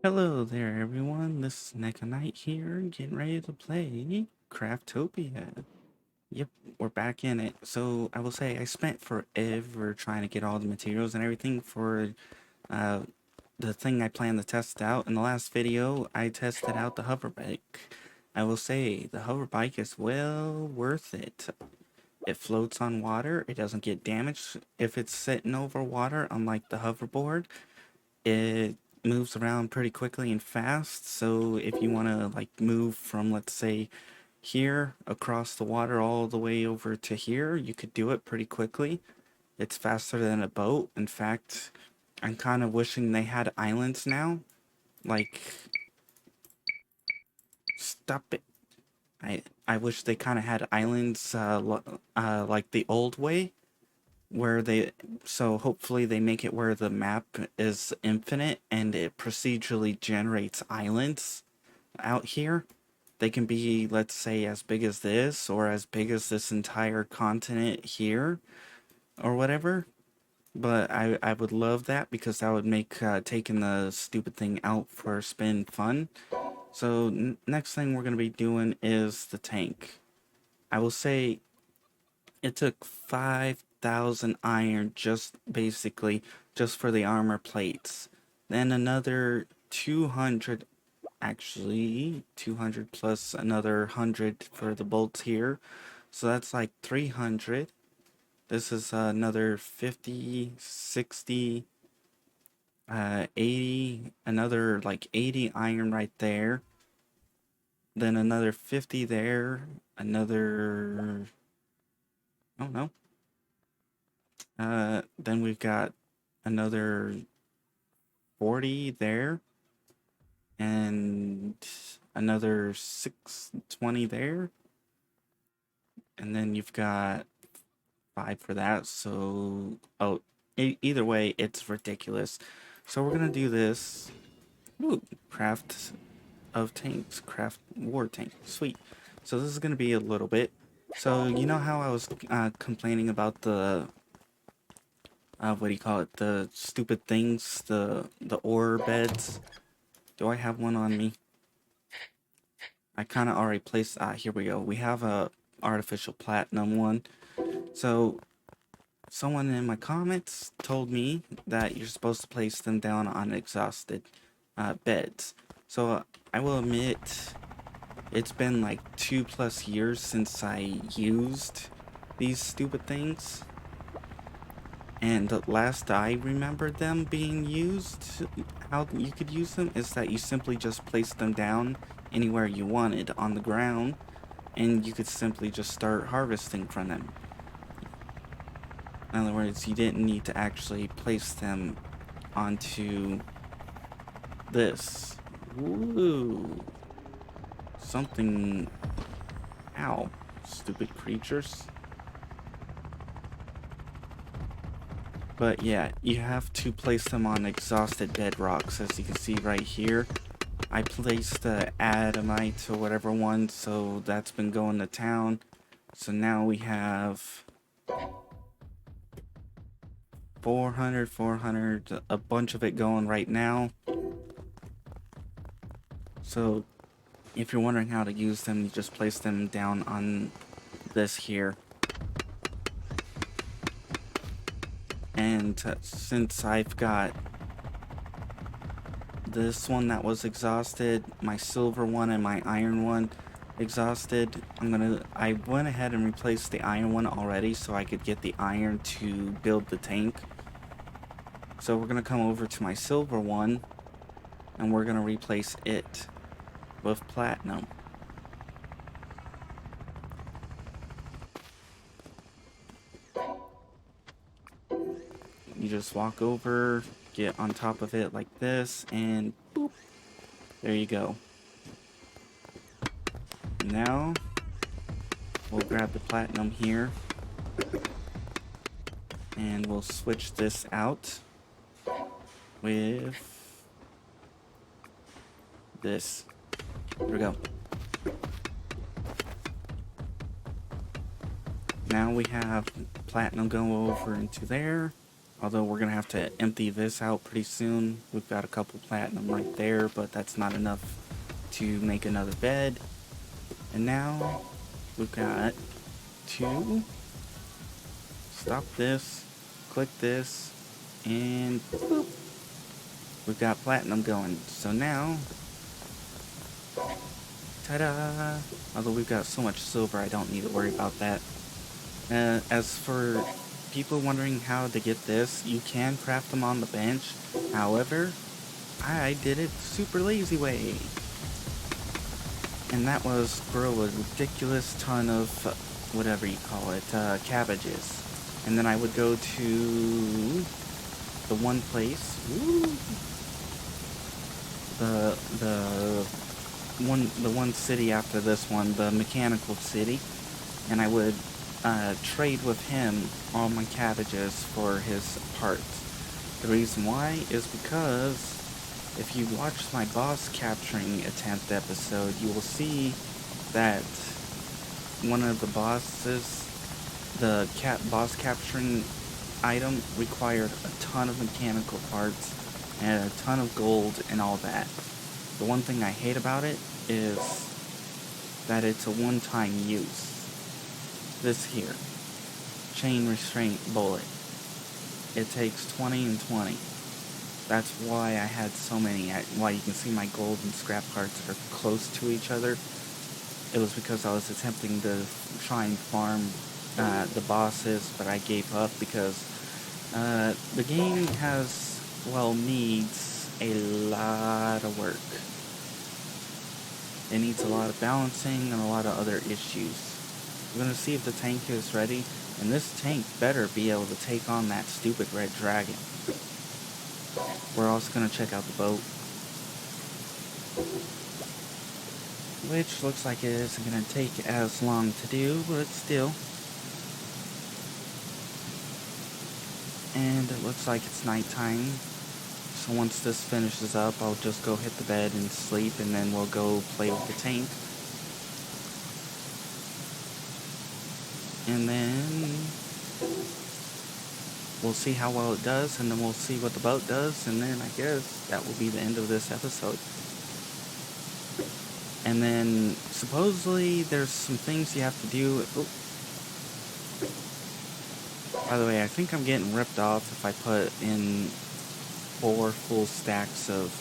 Hello there, everyone. This is Neko here, getting ready to play Craftopia. Yep, we're back in it. So I will say I spent forever trying to get all the materials and everything for uh, the thing I plan to test out. In the last video, I tested out the hover bike. I will say the hover bike is well worth it. It floats on water. It doesn't get damaged if it's sitting over water, unlike the hoverboard. It moves around pretty quickly and fast, so if you want to like move from, let's say, here across the water all the way over to here, you could do it pretty quickly. It's faster than a boat. In fact, I'm kind of wishing they had islands now. Like, stop it. I wish they kind of had islands like the old way, where they, so hopefully they make it where the map is infinite and it procedurally generates islands out here. They can be, let's say, as big as this or as big as this entire continent here or whatever. But I would love that because that would make taking the stupid thing out for a spin fun. So next thing we're going to be doing is the tank. I will say it took 5,000 iron just basically just for the armor plates. Then another 200, actually 200 plus another 100 for the bolts here. So that's like 300. This is another 50, 60, 80, another like 80 iron right there. Then another 50 there, another, I don't know. Then we've got another 40 there, and another 620 there, and then you've got 5 for that. So, oh, either way, it's ridiculous. So we're gonna do this. Ooh, craft of tanks, craft war tank. Sweet. So this is gonna be a little bit. So you know how I was complaining about the what do you call it? The stupid things, the ore beds. Do I have one on me? I kind of already placed. Here we go. We have a artificial platinum one. So someone in my comments told me that you're supposed to place them down on exhausted beds. So I will admit, it's been like 2+ years since I used these stupid things. And the last I remember them being used, how you could use them, is that you simply just place them down anywhere you wanted on the ground, and you could simply just start harvesting from them. In other words, you didn't need to actually place them onto this. Woo! Something. Ow. Stupid creatures. But yeah, you have to place them on exhausted bedrocks, as you can see right here. I placed the Adamite or whatever one, so that's been going to town. So now we have 400, a bunch of it going right now. So if you're wondering how to use them, you just place them down on this here. And since I've got this one that was exhausted, my silver one and my iron one exhausted, I went ahead and replaced the iron one already so I could get the iron to build the tank. So we're gonna come over to my silver one and we're gonna replace it with platinum. You just walk over, get on top of it like this, and boop, there you go. Now we'll grab the platinum here and we'll switch this out with this. Here we go. Now we have platinum go over into there. Although we're gonna have to empty this out pretty soon. We've got a couple platinum right there, but that's not enough to make another bed. And now we've got to stop this, click this, and boop, we've got platinum going. So now, ta-da! Although we've got so much silver, I don't need to worry about that. As for people wondering how to get this, you can craft them on the bench. However, I did it super lazy way. And that was grow a ridiculous ton of, whatever you call it, cabbages. And then I would go to the one place, the one city after this one, the mechanical city, and I would trade with him all my cabbages for his parts. The reason why is because if you watch my boss capturing attempt episode, you will see that one of the bosses, the boss capturing item, required a ton of mechanical parts and a ton of gold and all that. The one thing I hate about it is that it's a one-time use. This here, chain restraint bullet. It takes 20 and 20. That's why I had so many, why you can see my gold and scrap parts are close to each other. It was because I was attempting to try and farm the bosses, but I gave up because the game needs a lot of work. It needs a lot of balancing and a lot of other issues. We're going to see if the tank is ready, and this tank better be able to take on that stupid red dragon. We're also going to check out the boat, which looks like it isn't going to take as long to do, but still. And it looks like it's nighttime, so once this finishes up, I'll just go hit the bed and sleep, and then we'll go play with the tank. And then we'll see how well it does, and then we'll see what the boat does, and then I guess that will be the end of this episode. And then supposedly there's some things you have to do. By the way, I think I'm getting ripped off if I put in 4 full stacks of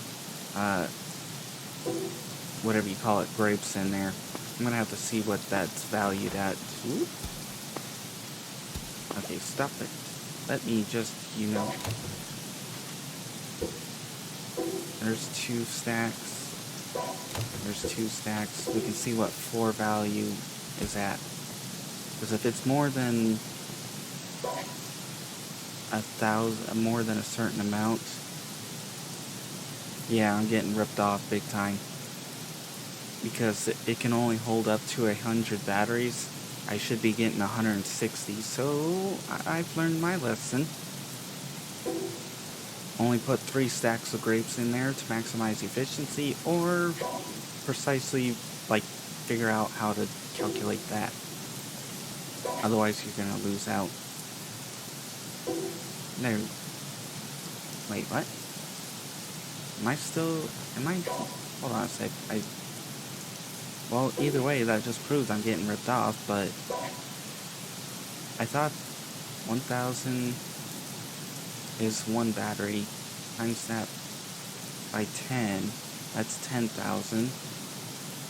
whatever you call it, grapes in there. I'm gonna have to see what that's valued at. Ooh. Okay, stop it. Let me just, there's 2 stacks. There's 2 stacks. We can see what 4 value is at. Because if it's more than 1,000, more than a certain amount, yeah, I'm getting ripped off big time. Because it can only hold up to 100 batteries. I should be getting 160, so I've learned my lesson. Only put 3 stacks of grapes in there to maximize efficiency, or precisely, figure out how to calculate that. Otherwise, you're gonna lose out. No. Wait, what? Hold on a sec. Well, either way, that just proves I'm getting ripped off, but I thought 1,000 is 1 battery. Times that by 10, that's 10,000.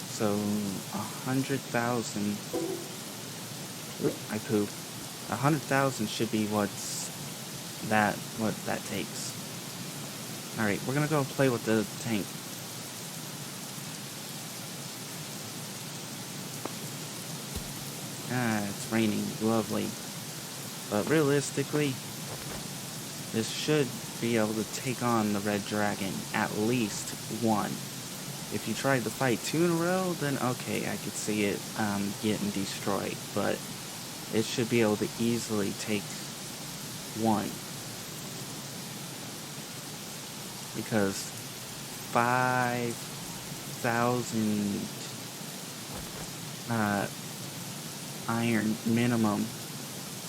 So 100,000. I pooped. 100,000 should be what that takes. Alright, we're gonna go play with the tank. It's raining. Lovely. But realistically, this should be able to take on the red dragon. At least 1. If you tried to fight 2 in a row, then okay, I could see it getting destroyed. But it should be able to easily take 1. Because 5,000 iron minimum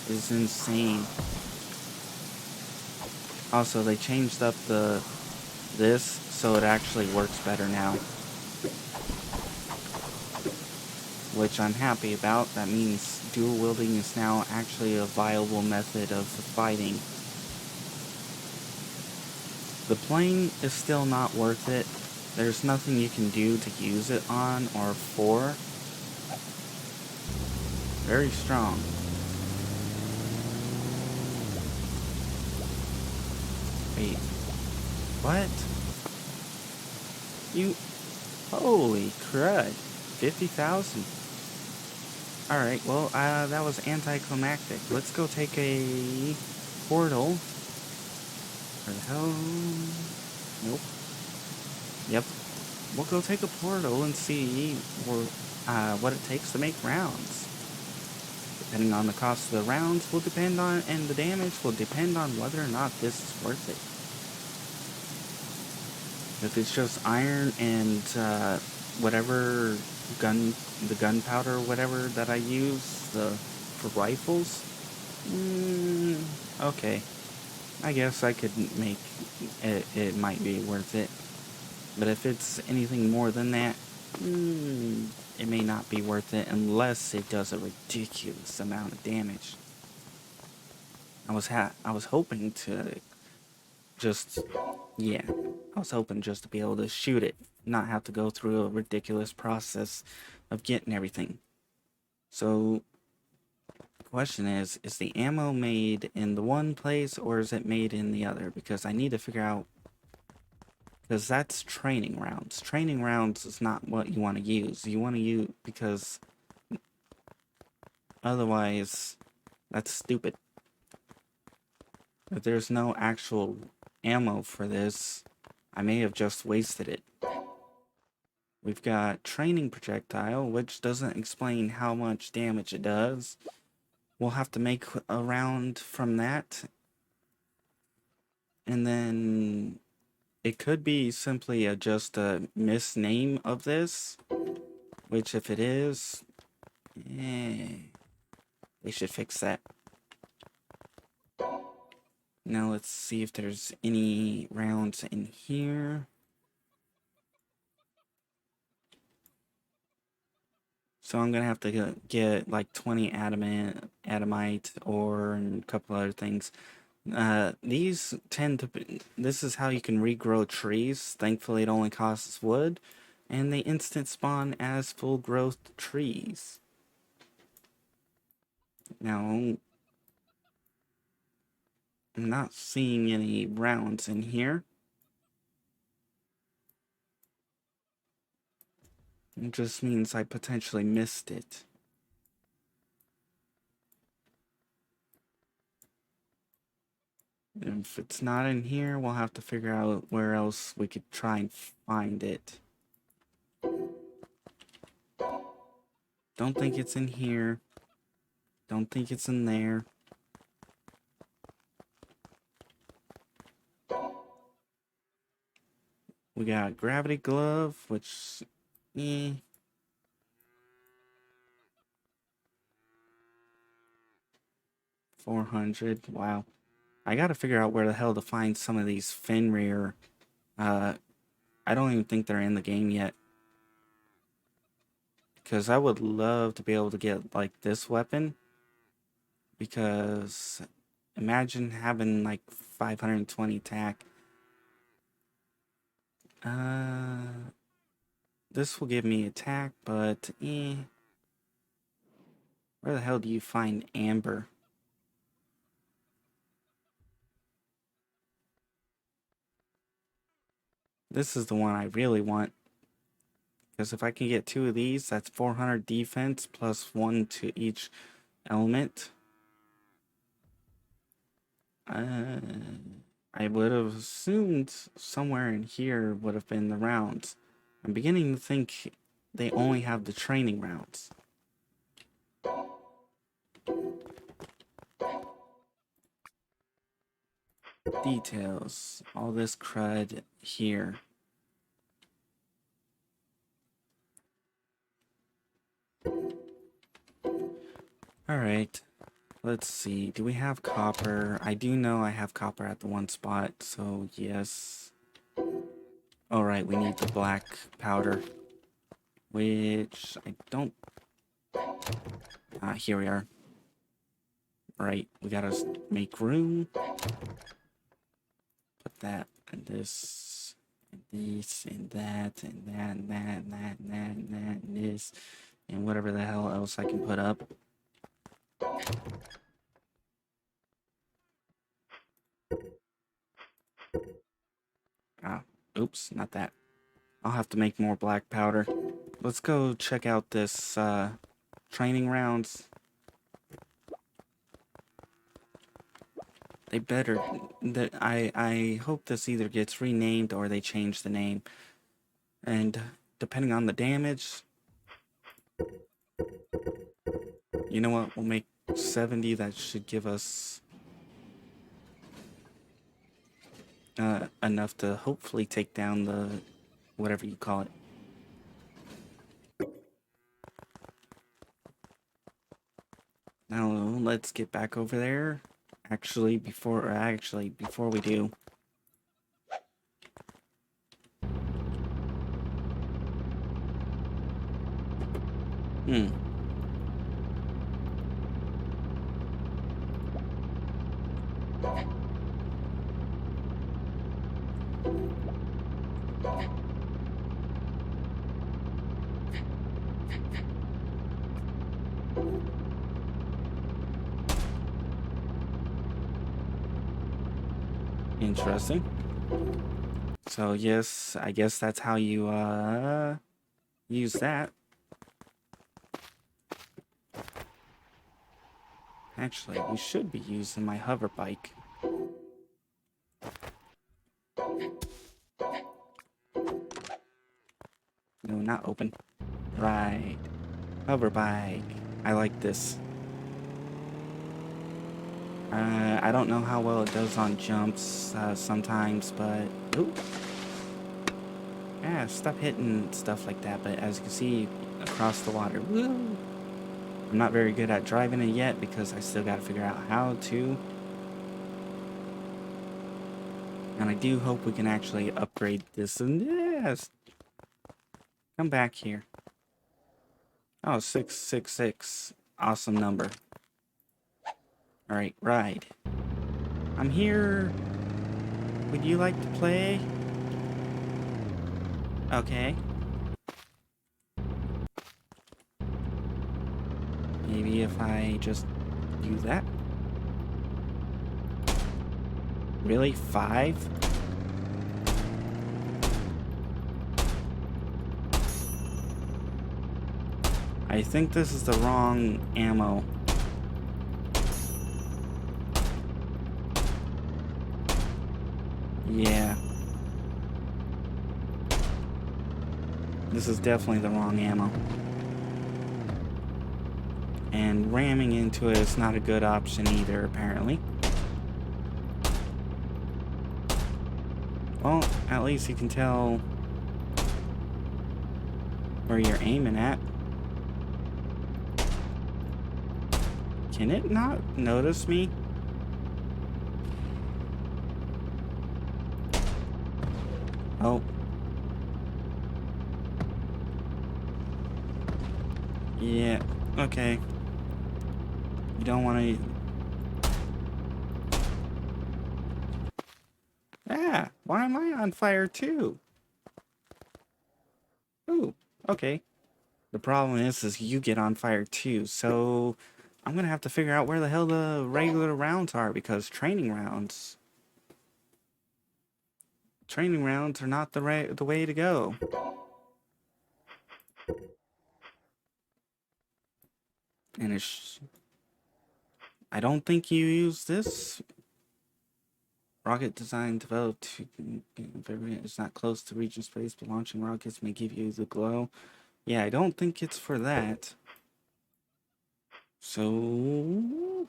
is insane. Also, they changed up this so it actually works better now, which I'm happy about. That means dual wielding is now actually a viable method of fighting. The plane is still not worth it. There's nothing you can do to use it on or for. Very strong. Wait, what? You, holy crud. 50,000. Alright, well, that was anticlimactic. Let's go take a portal. Where the hell? Nope. Yep. We'll go take a portal and see what it takes to make rounds. Depending on the cost of the rounds will depend on, and the damage will depend on whether or not this is worth it. If it's just iron and whatever the gunpowder or whatever that I use for rifles, okay. I guess I could make it, it might be worth it. But if it's anything more than that, it may not be worth it unless it does a ridiculous amount of damage. I was hoping to just, yeah, I was hoping just to be able to shoot it, not have to go through a ridiculous process of getting everything. So, the question is the ammo made in the one place or is it made in the other? Because I need to figure out, because that's training rounds. Training rounds is not what you want to use. You want to use, because otherwise, that's stupid. If there's no actual ammo for this, I may have just wasted it. We've got training projectile, which doesn't explain how much damage it does. We'll have to make a round from that. And then it could be simply just a misname of this, which if it is, they should fix that. Now let's see if there's any rounds in here. So I'm gonna have to get like 20 adamite ore and a couple other things. These tend to be, this is how you can regrow trees. Thankfully it only costs wood, and they instant spawn as full growth trees. Now, I'm not seeing any rounds in here. It just means I potentially missed it. If it's not in here, we'll have to figure out where else we could try and find it. Don't think it's in here. Don't think it's in there. We got gravity glove, which, 400. Wow. I gotta figure out where the hell to find some of these Fenrir. I don't even think they're in the game yet. Because I would love to be able to get, like, this weapon. Because imagine having, like, 520 attack. This will give me attack, but, Where the hell do you find amber? This is the one I really want. Because if I can get 2 of these, that's 400 defense plus 1 to each element. I would have assumed somewhere in here would have been the rounds. I'm beginning to think they only have the training rounds. Details. All this crud here. Alright. Let's see. Do we have copper? I do know I have copper at the one spot, so yes. All right, we need the black powder, which I don't. Here we are. Right, we gotta make room. Put that and this, and this, and that, and that, and that, and that, and that, and that, and this, and whatever the hell else I can put up. Ah, oops, not that. I'll have to make more black powder. Let's go check out this training rounds. They better that I hope this either gets renamed or they change the name. And depending on the damage, you know what? We'll make 70. That should give us enough to hopefully take down the whatever you call it. Now let's get back over there. Actually, before we do, interesting. So yes, I guess that's how you use that. Actually, we should be using my hover bike. No, not open. Right. Hover bike. I like this. I don't know how well it does on jumps sometimes, but... Ooh. Yeah, stop hitting stuff like that, but as you can see, across the water. Woo! I'm not very good at driving it yet because I still gotta figure out how to. And I do hope we can actually upgrade this. And yes! Come back here. Oh, 666. Awesome number. Alright, ride. I'm here. Would you like to play? Okay. Maybe if I just do that. Really? 5? I think this is the wrong ammo. Yeah. This is definitely the wrong ammo. And ramming into it is not a good option either, apparently. Well, at least you can tell where you're aiming at. Can it not notice me? Oh. Yeah, okay. You don't want to... Ah, why am I on fire too? Ooh, okay. The problem is you get on fire too, so I'm gonna have to figure out where the hell the regular rounds are because training rounds are not the way to go. And I don't think you use this rocket design developed to it's not close to reaching space, but launching rockets may give you the glow. Yeah, I don't think it's for that. So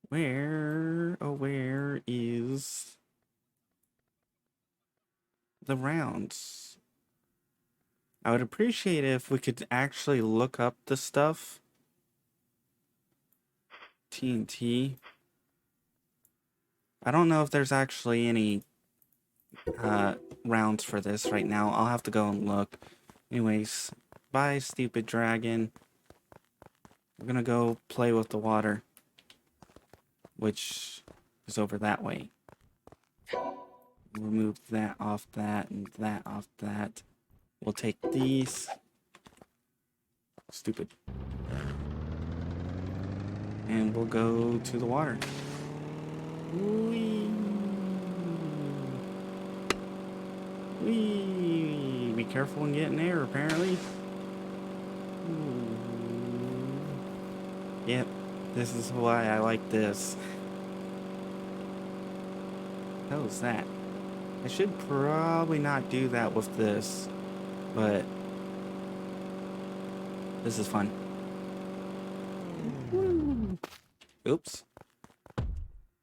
where is the rounds? I would appreciate it if we could actually look up the stuff. TNT. I don't know if there's actually any rounds for this right now. I'll have to go and look. Anyways, bye, stupid dragon. We're gonna go play with the water, which is over that way. Remove that off that and that off that. We'll take these. Stupid. And we'll go to the water. Whee! Whee! Be careful when getting there, apparently. Ooh. Yep, this is why I like this. How was that? I should probably not do that with this, but this is fun. Woo. Oops.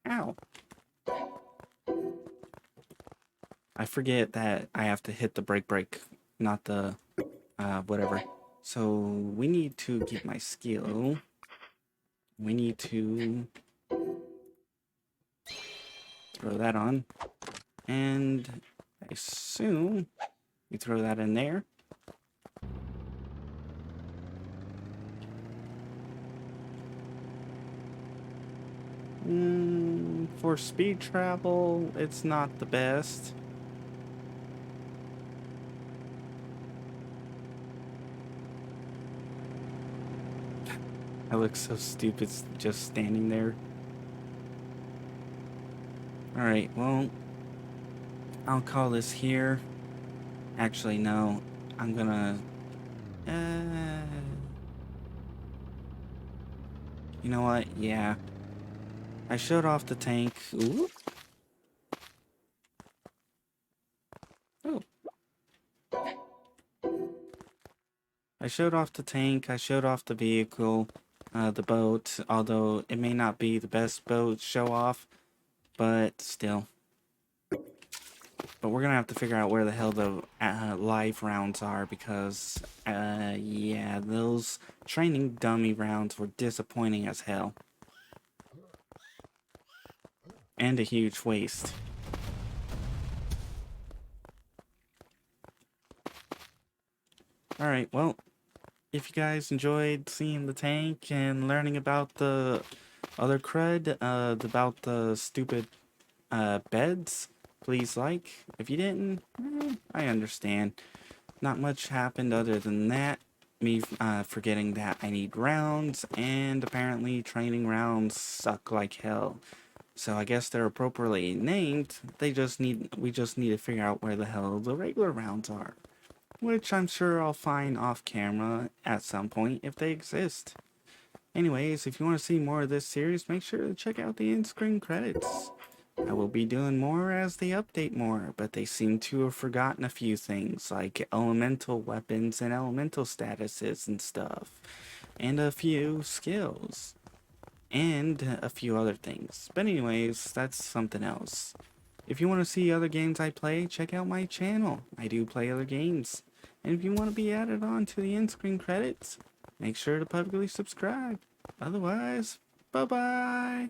Ow. I forget that I have to hit the brake, not the whatever. So we need to get my skill. We need to throw that on. And I assume we throw that in there. For speed travel, it's not the best. I look so stupid just standing there. Alright, well, I'll call this here. Actually, no. I'm gonna... you know what? Yeah. I showed off the tank. Ooh. Oh. I showed off the tank. I showed off the vehicle. The boat. Although it may not be the best boat to show off. But still. But we're gonna have to figure out where the hell the live rounds are, because yeah, those training dummy rounds were disappointing as hell. And a huge waste. Alright, well, if you guys enjoyed seeing the tank and learning about the other crud, about the stupid beds, please like. If you didn't, I understand. Not much happened other than that. Me forgetting that I need rounds, and apparently training rounds suck like hell. So I guess they're appropriately named. We just need to figure out where the hell the regular rounds are, which I'm sure I'll find off camera at some point if they exist. Anyways, if you want to see more of this series, make sure to check out the in-screen credits. I will be doing more as they update more, but they seem to have forgotten a few things, like elemental weapons and elemental statuses and stuff, and a few skills, and a few other things. But anyways, that's something else. If you want to see other games I play, check out my channel. I do play other games. And if you want to be added on to the in-screen credits, make sure to publicly subscribe. Otherwise, bye-bye.